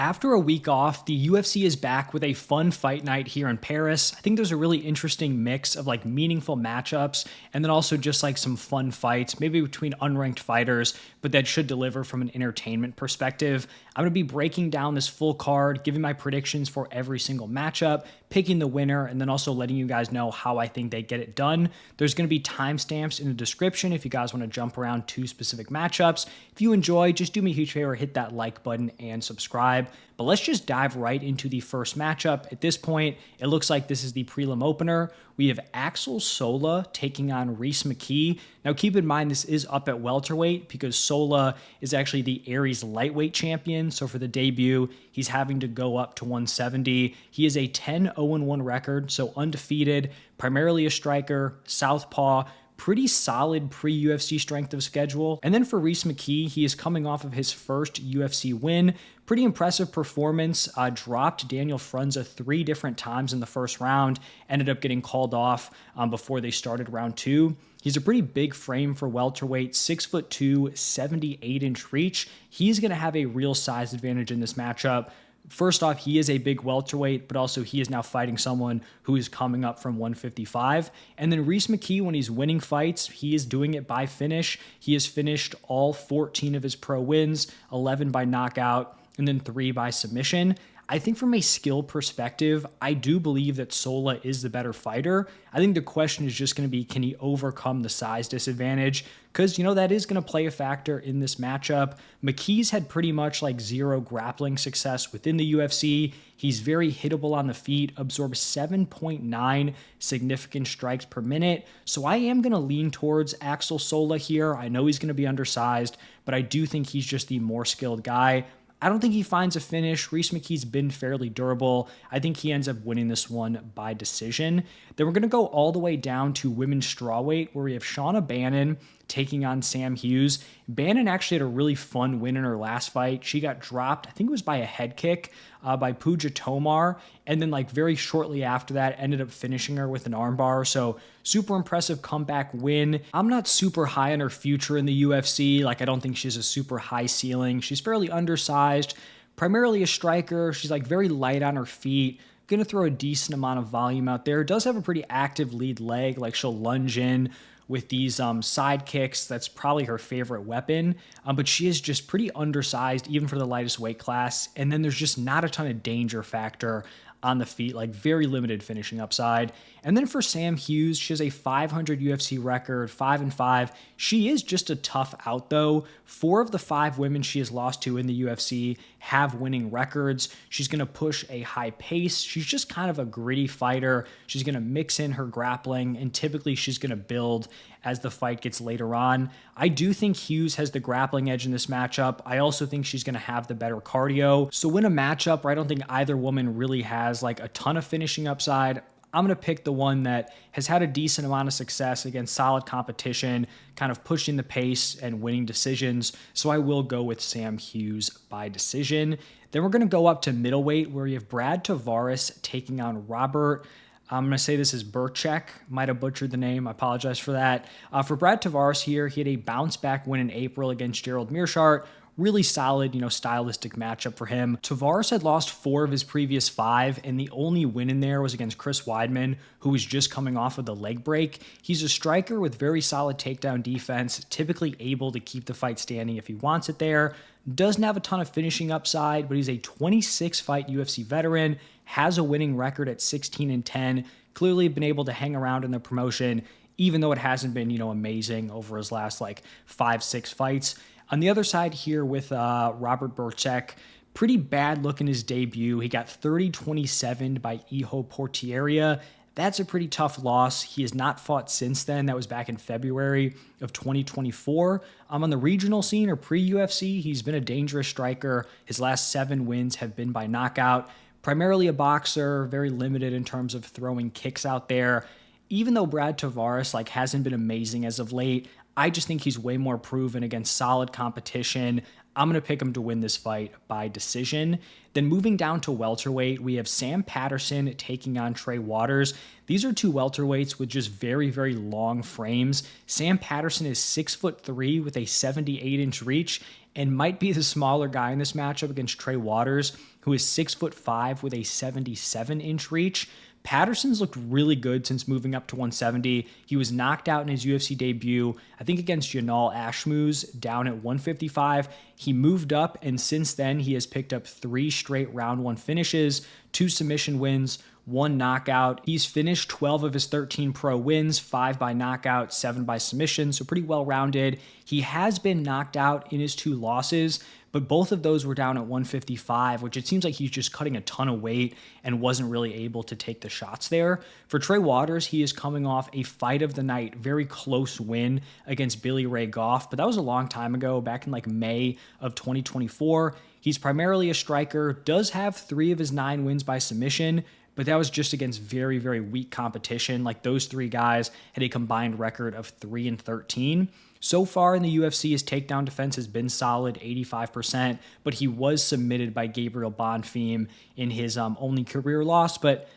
After a week off, the UFC is back with a fun fight night here in Paris. I think there's a really interesting mix of like meaningful matchups and then also just like some fun fights, maybe between unranked fighters, but that should deliver from an entertainment perspective. I'm going to be breaking down this full card, giving my predictions for every single matchup, picking the winner, and then also letting you guys know how I think they get it done. There's going to be timestamps in the description if you guys want to jump around to specific matchups. If you enjoy, just do me a huge favor, hit that like button and subscribe. But let's just dive right into the first matchup. At this point, it looks like this is the prelim opener. We have Axel Sola taking on Rhys McKee. Now keep in mind this is up at welterweight because Sola is actually the Aries lightweight champion. So for the debut, he's having to go up to 170. He is a 10-0-1 record, so undefeated, primarily a striker, southpaw, pretty solid pre-UFC strength of schedule. And then for Rhys McKee, he is coming off of his first UFC win. Pretty impressive performance, dropped Daniel Frunza 3 different times in the first round, ended up getting called off before they started round 2. He's a pretty big frame for welterweight, 6'2", 78-inch reach. He's going to have a real size advantage in this matchup. First off, he is a big welterweight, but also he is now fighting someone who is coming up from 155. And then Rhys McKee, when he's winning fights, he is doing it by finish. He has finished all 14 of his pro wins, 11 by knockout, and then 3 by submission. I think from a skill perspective, I do believe that Sola is the better fighter. I think the question is just going to be, can he overcome the size disadvantage? Because, that is going to play a factor in this matchup. McKee's had pretty much like 0 grappling success within the UFC. He's very hittable on the feet, absorbs 7.9 significant strikes per minute. So I am going to lean towards Axel Sola here. I know he's going to be undersized, but I do think he's just the more skilled guy. I don't think he finds a finish. Rhys McKee's been fairly durable. I think he ends up winning this one by decision. Then we're going to go all the way down to women's strawweight, where we have Shauna Bannon taking on Sam Hughes. Bannon actually had a really fun win in her last fight. She got dropped, I think it was by a head kick by Pooja Tomar, and then like very shortly after that ended up finishing her with an armbar. So super impressive comeback win. I'm not super high on her future in the UFC. Like I don't think she has a super high ceiling. She's fairly undersized, primarily a striker. She's like very light on her feet. Going to throw a decent amount of volume out there. Does have a pretty active lead leg. Like she'll lunge in with these side kicks. That's probably her favorite weapon. But she is just pretty undersized, even for the lightest weight class. And then there's just not a ton of danger factor on the feet, like very limited finishing upside. And then for Sam Hughes, she has a 500 UFC record, 5-5. She is just a tough out though. 4 of the 5 women she has lost to in the UFC have winning records. She's going to push a high pace. She's just kind of a gritty fighter. She's going to mix in her grappling, and typically she's going to build as the fight gets later on. I do think Hughes has the grappling edge in this matchup. I also think she's going to have the better cardio. So win a matchup where I don't think either woman really has like a ton of finishing upside, I'm going to pick the one that has had a decent amount of success against solid competition, kind of pushing the pace and winning decisions. So I will go with Sam Hughes by decision. Then we're going to go up to middleweight, where you have Brad Tavares taking on Robert. I'm going to say this is Bryczek. Might have butchered the name. I apologize for that. For Brad Tavares here, he had a bounce-back win in April against Gerald Meerschaert. Really solid, stylistic matchup for him. Tavares had lost 4 of his previous 5, and the only win in there was against Chris Weidman, who was just coming off of the leg break. He's a striker with very solid takedown defense, typically able to keep the fight standing if he wants it there. Doesn't have a ton of finishing upside, but he's a 26-fight UFC veteran, has a winning record at 16-10, clearly been able to hang around in the promotion, even though it hasn't been, amazing over his last 5-6 fights. On the other side here with Robert Bryczek, pretty bad look in his debut. He got 30-27 by Iho Portieria. That's a pretty tough loss. He has not fought since then. That was back in February of 2024. On the regional scene or pre-UFC, he's been a dangerous striker. His last 7 wins have been by knockout. Primarily a boxer, very limited in terms of throwing kicks out there. Even though Brad Tavares hasn't been amazing as of late, I just think he's way more proven against solid competition. I'm going to pick him to win this fight by decision. Then moving down to welterweight, we have Sam Patterson taking on Trey Waters. These are two welterweights with just very, very long frames. Sam Patterson is 6'3" with a 78-inch reach and might be the smaller guy in this matchup against Trey Waters, who is 6'5" with a 77-inch reach. Patterson's looked really good since moving up to 170. He was knocked out in his UFC debut, I think against Janal Ashmouz, down at 155. He moved up, and since then, he has picked up 3 straight round 1 finishes, 2 submission wins, 1 knockout. He's finished 12 of his 13 pro wins, 5 by knockout, 7 by submission, so pretty well-rounded. He has been knocked out in his 2 losses, but both of those were down at 155, which it seems like he's just cutting a ton of weight and wasn't really able to take the shots there. For Trey Waters, he is coming off a fight of the night, very close win against Billy Ray Goff, but that was a long time ago, back in like May of 2024. He's primarily a striker, does have 3 of his 9 wins by submission, but that was just against very, very weak competition. Like those 3 guys had a combined record of 3-13. So far in the UFC, his takedown defense has been solid, 85%, but he was submitted by Gabriel Bonfim in his only career loss, but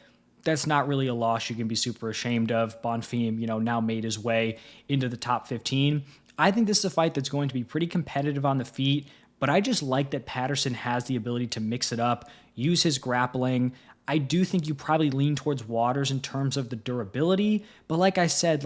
that's not really a loss you can be super ashamed of. Bonfim, now made his way into the top 15. I think this is a fight that's going to be pretty competitive on the feet, but I just like that Patterson has the ability to mix it up, use his grappling. I do think you probably lean towards Waters in terms of the durability, but like I said,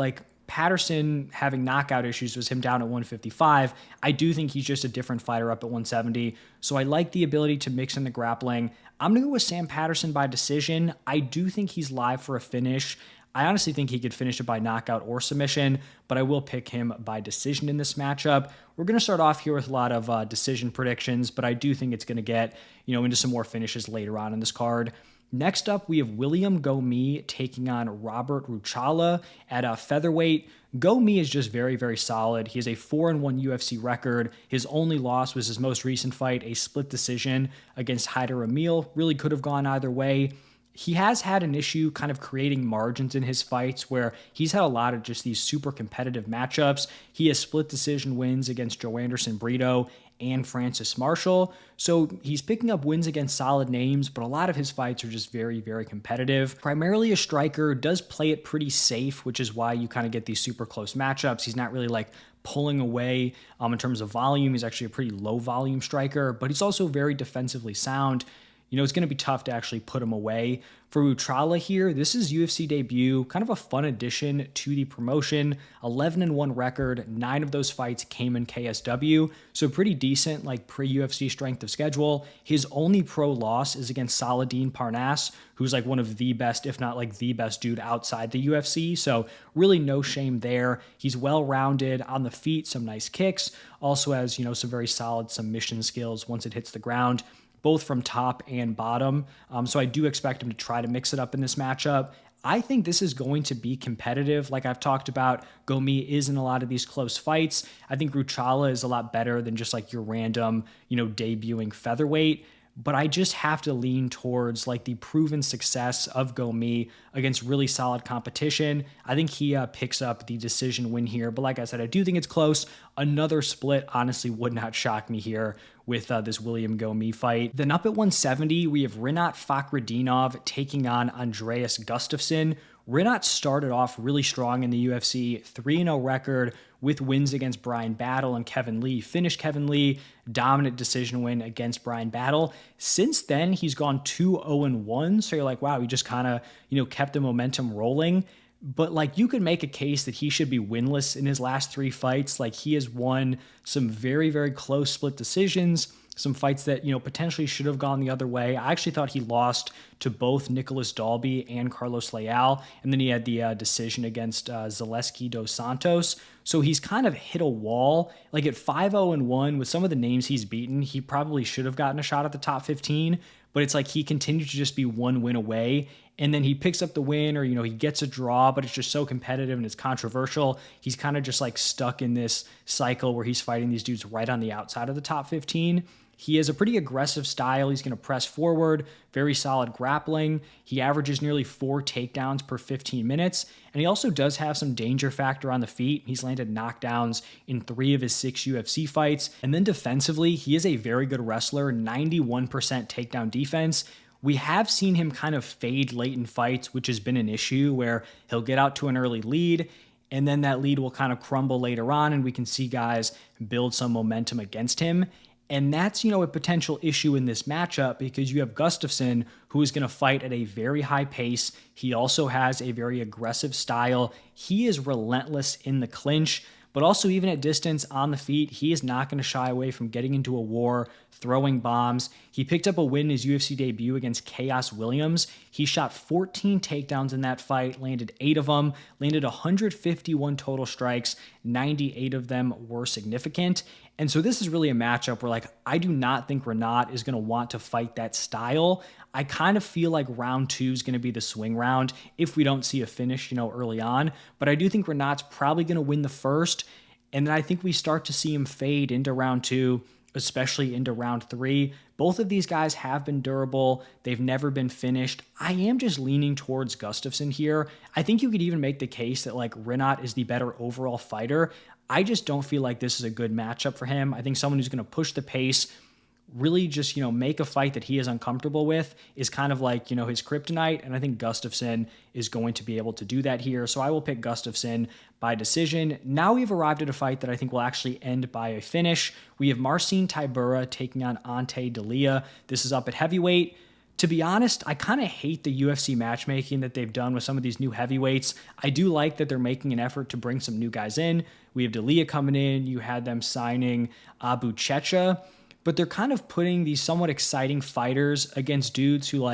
Patterson having knockout issues was him down at 155. I do think he's just a different fighter up at 170. So I like the ability to mix in the grappling. I'm going to go with Sam Patterson by decision. I do think he's live for a finish. I honestly think he could finish it by knockout or submission, but I will pick him by decision in this matchup. We're going to start off here with a lot of decision predictions, but I do think it's going to get, into some more finishes later on in this card. Next up, we have William Gomis taking on Robert Ruchala at featherweight. Gomis is just very, very solid. He has a 4-1 UFC record. His only loss was his most recent fight, a split decision against Haider Emil. Really could have gone either way. He has had an issue kind of creating margins in his fights where he's had a lot of just these super competitive matchups. He has split decision wins against Joe Anderson Brito and Francis Marshall. So he's picking up wins against solid names, but a lot of his fights are just very, very competitive. Primarily a striker, does play it pretty safe, which is why you kind of get these super close matchups. He's not really pulling away in terms of volume. He's actually a pretty low volume striker, but he's also very defensively sound. It's going to be tough to actually put him away. For Ruchala here, this is UFC debut, kind of a fun addition to the promotion. 11-1 record, 9 of those fights came in KSW, so pretty decent, pre-UFC strength of schedule. His only pro loss is against Saladin Parnasse, who's one of the best, if not the best dude outside the UFC, so really no shame there. He's well-rounded on the feet, some nice kicks, also has, some very solid submission skills once it hits the ground, both from top and bottom. So I do expect him to try to mix it up in this matchup. I think this is going to be competitive. Like I've talked about, Gomis is in a lot of these close fights. I think Ruchala is a lot better than just your random, debuting featherweight. But I just have to lean towards the proven success of Gomis against really solid competition. I think he picks up the decision win here. But like I said, I do think it's close. Another split honestly would not shock me here with this William Gomis fight. Then up at 170, we have Rinat Fakhretdinov taking on Andreas Gustafsson. Rinat started off really strong in the UFC, 3-0 record with wins against Brian Battle and Kevin Lee. Finished Kevin Lee, dominant decision win against Brian Battle. Since then, he's gone 2-0-1, so you're like, wow, he just kind of, kept the momentum rolling. But you could make a case that he should be winless in his last 3 fights. He has won some very, very close split decisions, some fights that, potentially should have gone the other way. I actually thought he lost to both Nicholas Dalby and Carlos Leal, and then he had the decision against Zaleski dos Santos. So he's kind of hit a wall. At 5-0-1 with some of the names he's beaten, he probably should have gotten a shot at the top 15, but it's he continued to just be one win away. And then he picks up the win or, he gets a draw, but it's just so competitive and it's controversial. He's kind of just stuck in this cycle where he's fighting these dudes right on the outside of the top 15. He has a pretty aggressive style. He's going to press forward, very solid grappling. He averages nearly 4 takedowns per 15 minutes. And he also does have some danger factor on the feet. He's landed knockdowns in 3 of his 6 UFC fights. And then defensively, he is a very good wrestler, 91% takedown defense. We have seen him kind of fade late in fights, which has been an issue where he'll get out to an early lead, and then that lead will kind of crumble later on, and we can see guys build some momentum against him. And that's, a potential issue in this matchup because you have Gustafsson, who is going to fight at a very high pace. He also has a very aggressive style. He is relentless in the clinch, but also even at distance on the feet, he is not going to shy away from getting into a war, throwing bombs. He picked up a win in his UFC debut against Chaos Williams. He shot 14 takedowns in that fight, landed 8 of them, landed 151 total strikes, 98 of them were significant. And so this is really a matchup where, I do not think Rinat is going to want to fight that style. I kind of feel like round 2 is going to be the swing round if we don't see a finish, early on. But I do think Renat's probably going to win the first. And then I think we start to see him fade into round 2, especially into round 3. Both of these guys have been durable. They've never been finished. I am just leaning towards Gustafsson here. I think you could even make the case that Rinat is the better overall fighter. I just don't feel like this is a good matchup for him. I think someone who's going to push the pace, really just, make a fight that he is uncomfortable with is kind of his kryptonite. And I think Gustafsson is going to be able to do that here. So I will pick Gustafsson by decision. Now we've arrived at a fight that I think will actually end by a finish. We have Marcin Tybura taking on Ante Delija. This is up at heavyweight. To be honest, I kind of hate the UFC matchmaking that they've done with some of these new heavyweights. I do like that they're making an effort to bring some new guys in. We have Delija coming in. You had them signing Abu Checha. But they're kind of putting these somewhat exciting fighters against dudes who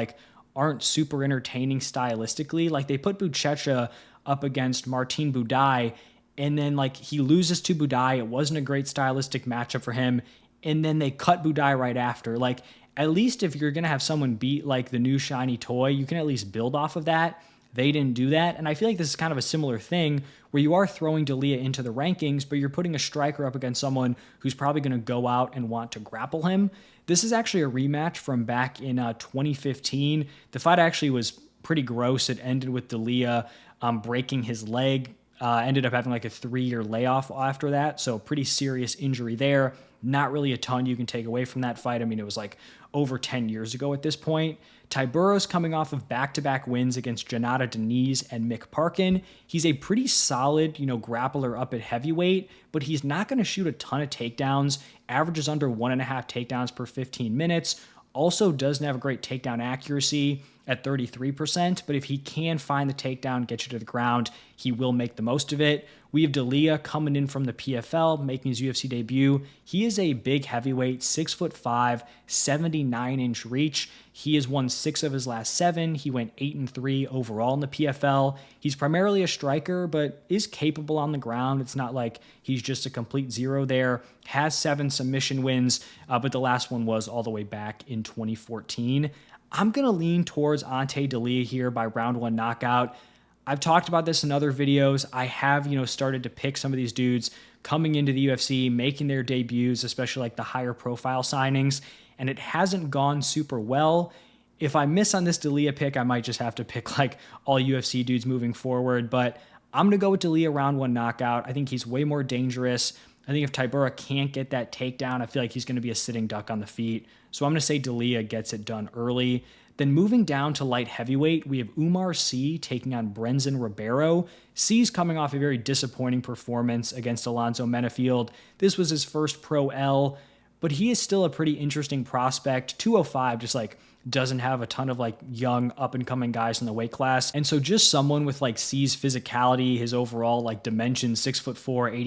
aren't super entertaining stylistically. They put Buchecha up against Martin Budai, and then he loses to Budai. It wasn't a great stylistic matchup for him, and then they cut Budai right after. At least if you're gonna have someone beat the new shiny toy, you can at least build off of that. They didn't do that, and I feel like this is kind of a similar thing where you are throwing Delija into the rankings, but you're putting a striker up against someone who's probably going to go out and want to grapple him. This is actually a rematch from back in 2015. The fight actually was pretty gross. It ended with Delija breaking his leg, ended up having a 3-year layoff after that, so pretty serious injury there. Not really a ton you can take away from that fight. I mean, it was over 10 years ago at this point. Tybura's coming off of back-to-back wins against Janata Deniz and Mick Parkin. He's a pretty solid, grappler up at heavyweight, but he's not going to shoot a ton of takedowns, averages under 1.5 takedowns per 15 minutes, also doesn't have a great takedown accuracy at 33%, but if he can find the takedown, get you to the ground, he will make the most of it. We have Delija coming in from the PFL, making his UFC debut. He is a big heavyweight, 6'5", 79-inch reach. He has won 6 of his last 7. He went 8-3 overall in the PFL. He's primarily a striker, but is capable on the ground. It's not like he's just a complete zero there. Has 7 submission wins, but the last one was all the way back in 2014. I'm going to lean towards Ante Delija here by round 1 knockout. I've talked about this in other videos. I have, started to pick some of these dudes coming into the UFC, making their debuts, especially the higher profile signings, and it hasn't gone super well. If I miss on this Delija pick, I might just have to pick all UFC dudes moving forward, but I'm going to go with Delija round 1 knockout. I think he's way more dangerous. I think if Tybura can't get that takedown, I feel like he's going to be a sitting duck on the feet. So I'm going to say Delija gets it done early. Then moving down to light heavyweight, we have Oumar C taking on Brendson Ribeiro. C's coming off a very disappointing performance against Alonzo Menafield. This was his first pro L, but he is still a pretty interesting prospect. 205 just doesn't have a ton of young up-and-coming guys in the weight class. And so just someone with C's physicality, his overall dimensions, 6'4",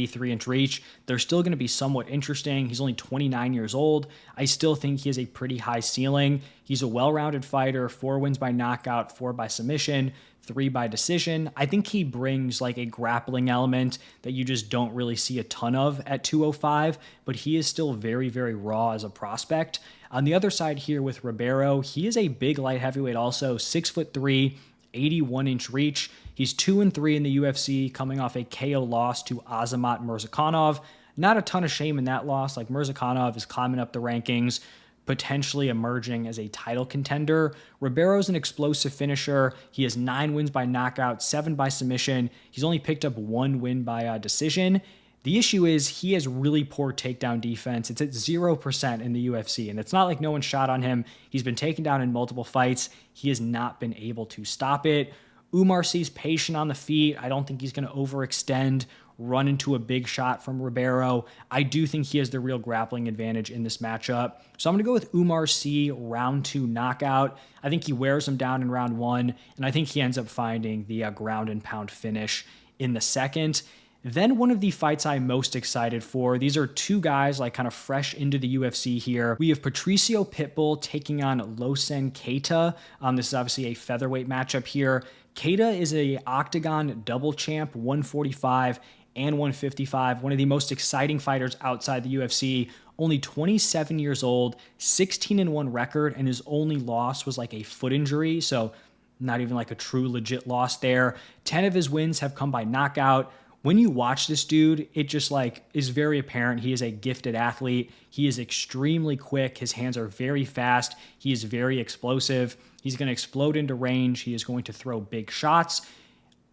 83-inch reach, they're still going to be somewhat interesting. He's only 29 years old. I still think he has a pretty high ceiling. He's a well-rounded fighter, 4 wins by knockout, 4 by submission, 3 by decision. I think he brings a grappling element that you just don't really see a ton of at 205, but he is still very, very raw as a prospect. On the other side here with Ribeiro, he is a big light heavyweight also, 6'3", 81-inch reach. He's 2-3 in the UFC, coming off a KO loss to Azamat Murzakanov. not a ton of shame in that loss. Like Mirzakhanov is climbing up the rankings, potentially emerging as a title contender. Ribeiro's an explosive finisher. He has 9 wins by knockout, 7 by submission. He's only picked up 1 win by decision. The issue is he has really poor takedown defense. It's at 0% in the UFC, and it's not like no one shot on him. He's been taken down in multiple fights. He has not been able to stop it. Oumar sees patient on the feet. I don't think he's going to overextend, run into a big shot from Ribeiro. I do think he has the real grappling advantage in this matchup. So I'm going to go with Oumar C, round 2 knockout. I think he wears him down in round 1, and I think he ends up finding the ground and pound finish in the second. Then one of the fights I'm most excited for, these are 2 guys like kind of fresh into the UFC here. We have Patricio Pitbull taking on Losene Keita. This is obviously a featherweight matchup here. Keita is a octagon double champ, 145 and 155, one of the most exciting fighters outside the UFC, only 27 years old, 16-1 record, and his only loss was like a foot injury, so not even like a true legit loss there. 10 of his wins have come by knockout. When you watch this dude, it just like is very apparent he is a gifted athlete. He is extremely quick. His hands are very fast. He is very explosive. He's going to explode into range. He is going to throw big shots.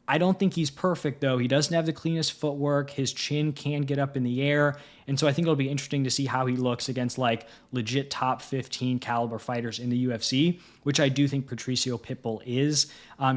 I don't think he's perfect, though. He doesn't have the cleanest footwork. His chin can get up in the air. And so I think it'll be interesting to see how he looks against like legit top 15 caliber fighters in the UFC, which I do think Patricio Pitbull is.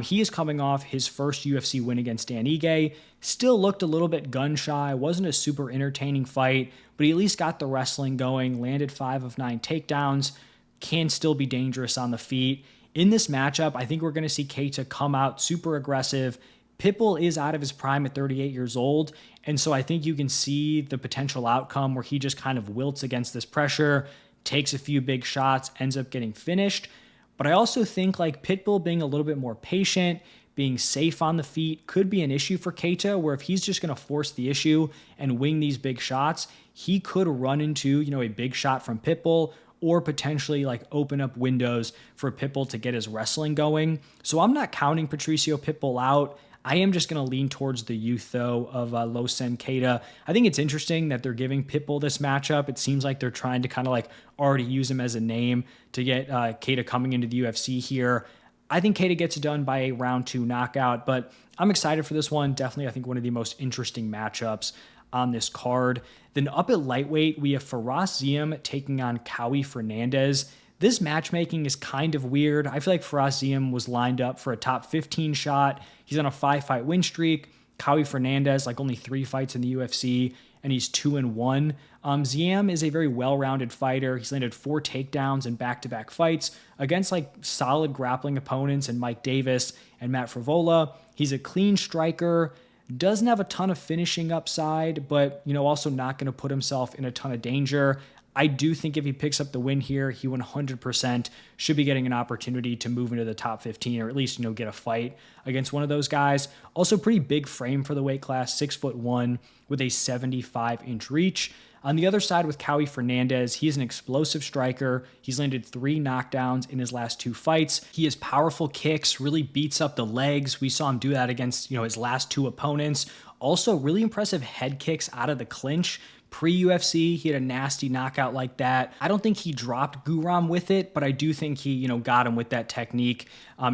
He is coming off his first UFC win against Dan Ige. Still looked a little bit gun shy. Wasn't a super entertaining fight, but he at least got the wrestling going, landed 5 of 9 takedowns, can still be dangerous on the feet. In this matchup, I think we're going to see Keita come out super aggressive. Pitbull is out of his prime at 38 years old, and so I think you can see the potential outcome where he just kind of wilts against this pressure, takes a few big shots, ends up getting finished. But I also think like Pitbull being a little bit more patient, being safe on the feet could be an issue for Keita, where if he's just going to force the issue and wing these big shots, he could run into, a big shot from Pitbull or potentially like open up windows for Pitbull to get his wrestling going. So I'm not counting Patricio Pitbull out. I am just going to lean towards the youth, though, of Losene Keita. I think it's interesting that they're giving Pitbull this matchup. It seems like they're trying to kind of like already use him as a name to get Keita coming into the UFC here. I think Keita gets it done by a round 2 knockout, but I'm excited for this one. Definitely, I think one of the most interesting matchups on this card. Then up at lightweight, we have Fares Ziam taking on Caio Fernandez. This matchmaking is kind of weird. I feel like Fares Ziam was lined up for a top 15 shot. He's on a 5-fight win streak. Caio Fernandez, like only 3 fights in the UFC, and he's 2-1. Ziam is a very well-rounded fighter. He's landed 4 takedowns in back-to-back fights against like solid grappling opponents and Mike Davis and Matt Frivola. He's a clean striker. Doesn't have a ton of finishing upside, but also not going to put himself in a ton of danger. I do think if he picks up the win here, he 100% should be getting an opportunity to move into the top 15 or at least, get a fight against one of those guys. Also pretty big frame for the weight class, 6'1" with a 75-inch reach. On the other side with Caio Fernandez, he's an explosive striker. He's landed 3 knockdowns in his last 2 fights. He has powerful kicks, really beats up the legs. We saw him do that against, his last 2 opponents. Also really impressive head kicks out of the clinch. Pre-UFC, he had a nasty knockout like that. I don't think he dropped Guram with it, but I do think he, got him with that technique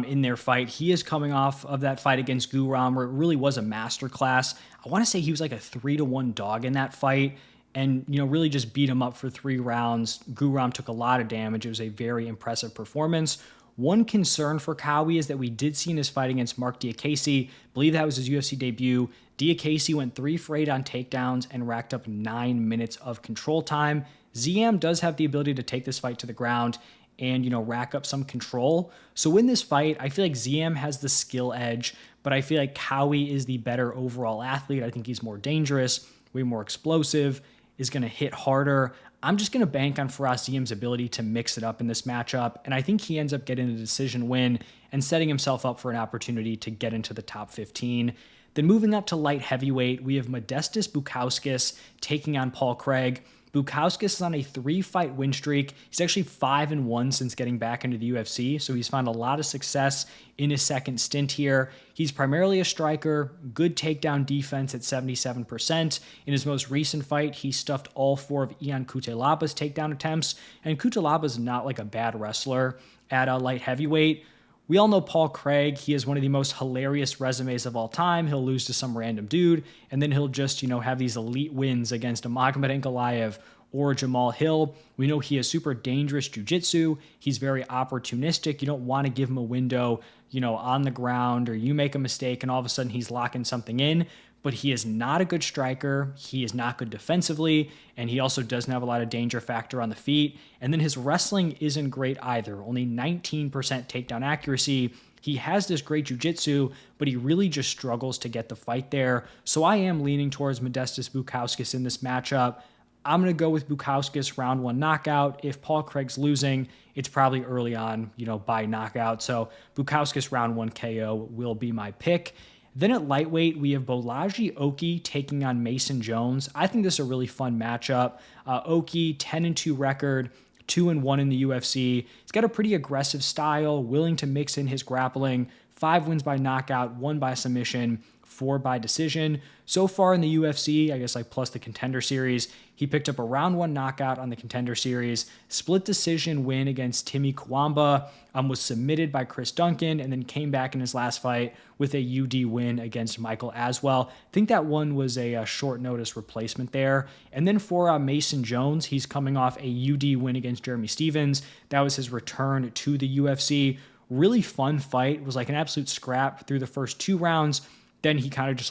in their fight. He is coming off of that fight against Guram where it really was a masterclass. I want to say he was like a 3-1 dog in that fight and, really just beat him up for 3 rounds. Guram took a lot of damage. It was a very impressive performance. One concern for Caio is that we did see in his fight against Mark Diakese, believe that was his UFC debut, Diakese went 3 for 8 on takedowns and racked up 9 minutes of control time. Ziam does have the ability to take this fight to the ground and, rack up some control. So in this fight, I feel like Ziam has the skill edge, but I feel like Caio is the better overall athlete. I think he's more dangerous, way more explosive, is going to hit harder. I'm just going to bank on Fares Ziam's ability to mix it up in this matchup, and I think he ends up getting a decision win and setting himself up for an opportunity to get into the top 15. Then moving up to light heavyweight, we have Modestas Bukauskas taking on Paul Craig. Bukauskas is on a 3-fight win streak. He's actually 5-1 since getting back into the UFC, so he's found a lot of success in his second stint here. He's primarily a striker, good takedown defense at 77%. In his most recent fight, he stuffed all 4 of Ion Kutelaba's takedown attempts, and Kutelaba's not like a bad wrestler at a light heavyweight. We all know Paul Craig. He has one of the most hilarious resumes of all time. He'll lose to some random dude, and then he'll just, have these elite wins against a Magomed Ankalaev or Jamal Hill. We know he has super dangerous jiu-jitsu. He's very opportunistic. You don't want to give him a window, on the ground, or you make a mistake and all of a sudden he's locking something in. But he is not a good striker. He is not good defensively, and he also doesn't have a lot of danger factor on the feet. And then his wrestling isn't great either. Only 19% takedown accuracy. He has this great jiu-jitsu, but he really just struggles to get the fight there. So I am leaning towards Modestas Bukauskas in this matchup. I'm going to go with Bukauskas round 1 knockout. If Paul Craig's losing, it's probably early on, by knockout. So Bukauskas round 1 KO will be my pick. Then at lightweight, we have Bolaji Oki taking on Mason Jones. I think this is a really fun matchup. Oki, 10-2 record, 2-1 in the UFC. He's got a pretty aggressive style, willing to mix in his grappling. 5 wins by knockout, 1 by submission, 4 by decision. So far in the UFC, I guess plus the Contender Series, he picked up a round 1 knockout on the Contender Series, split decision win against Timmy Kwamba, was submitted by Chris Duncan, and then came back in his last fight with a UD win against Michael Aswell. I think that one was a short notice replacement there. And then for Mason Jones, he's coming off a UD win against Jeremy Stevens. That was his return to the UFC. Really fun fight. It was like an absolute scrap through the first 2 rounds. Then he kind of just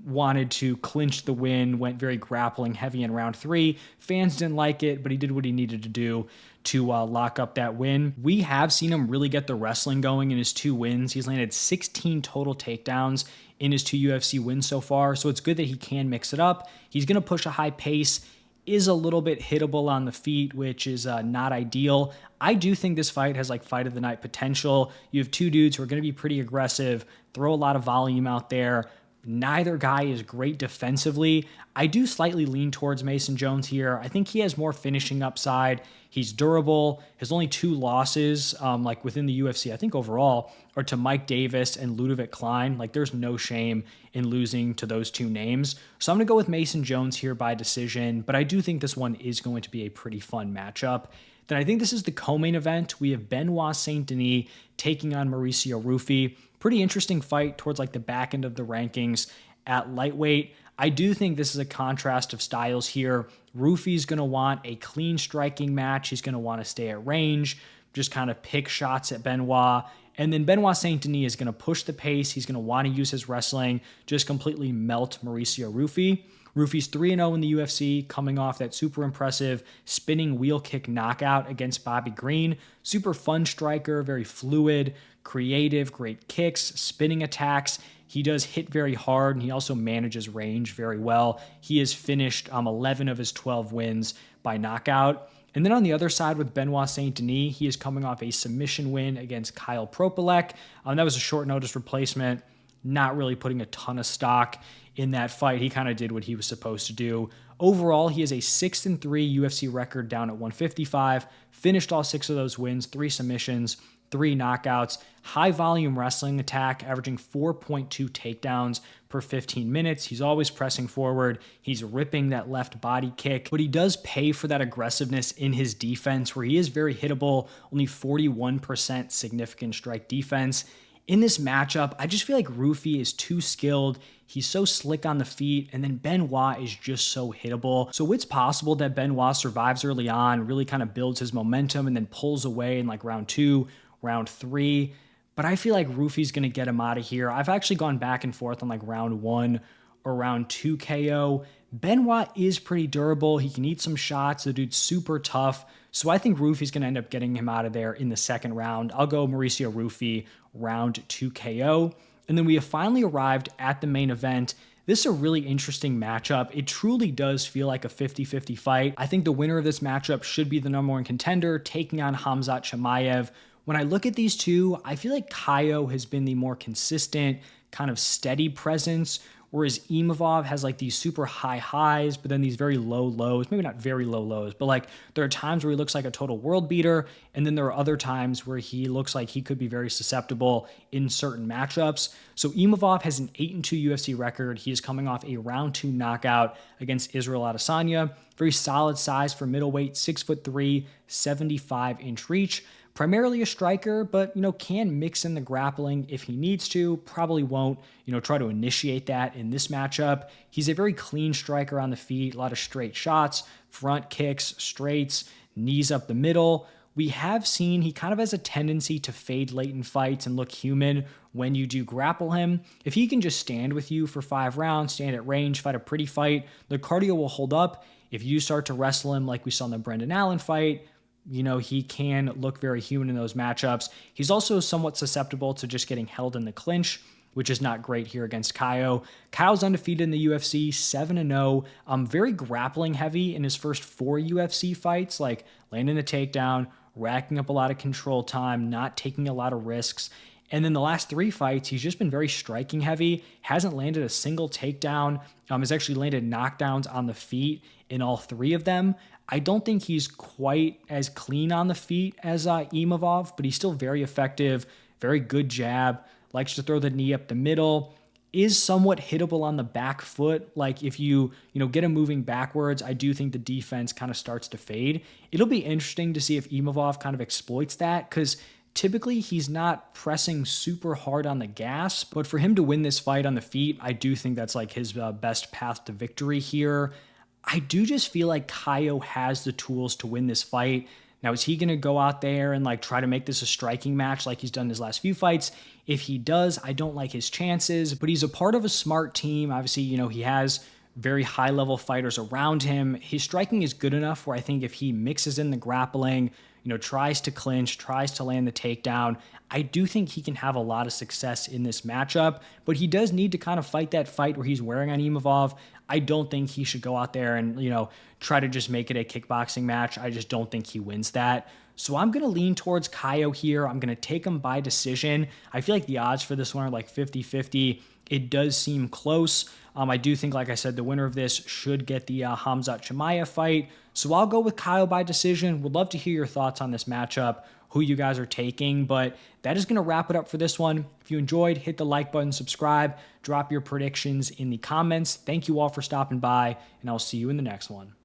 wanted to clinch the win, went very grappling heavy in round 3. Fans didn't like it, but he did what he needed to do to lock up that win. We have seen him really get the wrestling going in his 2 wins. He's landed 16 total takedowns in his 2 UFC wins so far, so it's good that he can mix it up. He's going to push a high pace, is a little bit hittable on the feet, which is not ideal. I do think this fight has fight of the night potential. You have 2 dudes who are going to be pretty aggressive, throw a lot of volume out there. Neither guy is great defensively. I do slightly lean towards Mason Jones here. I think he has more finishing upside. He's durable. His only 2 losses, within the UFC, I think overall, are to Mike Davis and Ludovic Klein. There's no shame in losing to those 2 names. So I'm going to go with Mason Jones here by decision, but I do think this one is going to be a pretty fun matchup. Then I think this is the co-main event. We have Benoit Saint-Denis taking on Mauricio Rufy. Pretty interesting fight towards the back end of the rankings at lightweight. I do think this is a contrast of styles here. Rufy's going to want a clean striking match. He's going to want to stay at range, just kind of pick shots at Benoit. And then Benoit Saint-Denis is going to push the pace. He's going to want to use his wrestling, just completely melt Mauricio Rufy. Rufy's 3-0 in the UFC, coming off that super impressive spinning wheel kick knockout against Bobby Green. Super fun striker, very fluid, creative, great kicks, spinning attacks. He does hit very hard, and he also manages range very well. He has finished 11 of his 12 wins by knockout. And then on the other side with Benoit Saint-Denis, he is coming off a submission win against Kyle Propolek. That was a short notice replacement. Not really putting a ton of stock in that fight. He kind of did what he was supposed to do. Overall, he has a 6-3 UFC record down at 155. Finished all 6 of those wins, 3 submissions, 3 knockouts. High volume wrestling attack, averaging 4.2 takedowns per 15 minutes. He's always pressing forward. He's ripping that left body kick, but he does pay for that aggressiveness in his defense, where he is very hittable, only 41% significant strike defense. In this matchup, I just feel like Rufy is too skilled. He's so slick on the feet, and then Benoit is just so hittable. So it's possible that Benoit survives early on, really kind of builds his momentum, and then pulls away in round 2, round 3. But I feel like Rufy's going to get him out of here. I've actually gone back and forth on round 1 or round 2 KO. Benoit is pretty durable. He can eat some shots. The dude's super tough. So I think Rufy's going to end up getting him out of there in the second round. I'll go Mauricio Rufy, round 2 KO. And then we have finally arrived at the main event. This is a really interesting matchup. It truly does feel like a 50-50 fight. I think the winner of this matchup should be the number 1 contender, taking on Khamzat Chimaev. When I look at these two, I feel like Caio has been the more consistent, kind of steady presence, whereas Imavov has like these super high highs, but then these very low lows. Maybe not very low lows, but like there are times where he looks like a total world beater, and then there are other times where he looks like he could be very susceptible in certain matchups. So Imavov has an 8-2 UFC record. He is coming off a round 2 knockout against Israel Adesanya. Very solid size for middleweight, 6'3", 75-inch reach. Primarily a striker, but, can mix in the grappling if he needs to. Probably won't, try to initiate that in this matchup. He's a very clean striker on the feet, a lot of straight shots, front kicks, straights, knees up the middle. We have seen he kind of has a tendency to fade late in fights and look human when you do grapple him. If he can just stand with you for 5 rounds, stand at range, fight a pretty fight, the cardio will hold up. If you start to wrestle him like we saw in the Brendan Allen fight, he can look very human in those matchups. He's also somewhat susceptible to just getting held in the clinch, which is not great here against Caio. Caio's undefeated in the UFC, 7-0. Very grappling heavy in his first 4 UFC fights, like landing a takedown, racking up a lot of control time, not taking a lot of risks. And then the last 3 fights, he's just been very striking heavy, hasn't landed a single takedown, has actually landed knockdowns on the feet in all 3 of them. I don't think he's quite as clean on the feet as Imavov, but he's still very effective, very good jab, likes to throw the knee up the middle, is somewhat hittable on the back foot. Like if you get him moving backwards, I do think the defense kind of starts to fade. It'll be interesting to see if Imavov kind of exploits that, because typically he's not pressing super hard on the gas, but for him to win this fight on the feet, I do think that's like his best path to victory here. I do just feel like Caio has the tools to win this fight. Now, is he going to go out there and like try to make this a striking match like he's done his last few fights? If he does, I don't like his chances, but he's a part of a smart team. Obviously, he has very high-level fighters around him. His striking is good enough where I think if he mixes in the grappling, tries to clinch, tries to land the takedown, I do think he can have a lot of success in this matchup, but he does need to kind of fight that fight where he's wearing on Imavov. I don't think he should go out there and, try to just make it a kickboxing match. I just don't think he wins that. So I'm going to lean towards Caio here. I'm going to take him by decision. I feel like the odds for this one are like 50-50. It does seem close. I do think, like I said, the winner of this should get the Khamzat Chimaev fight. So I'll go with Caio by decision. Would love to hear your thoughts on this matchup, who you guys are taking. But that is going to wrap it up for this one. If you enjoyed, hit the like button, subscribe, drop your predictions in the comments. Thank you all for stopping by, and I'll see you in the next one.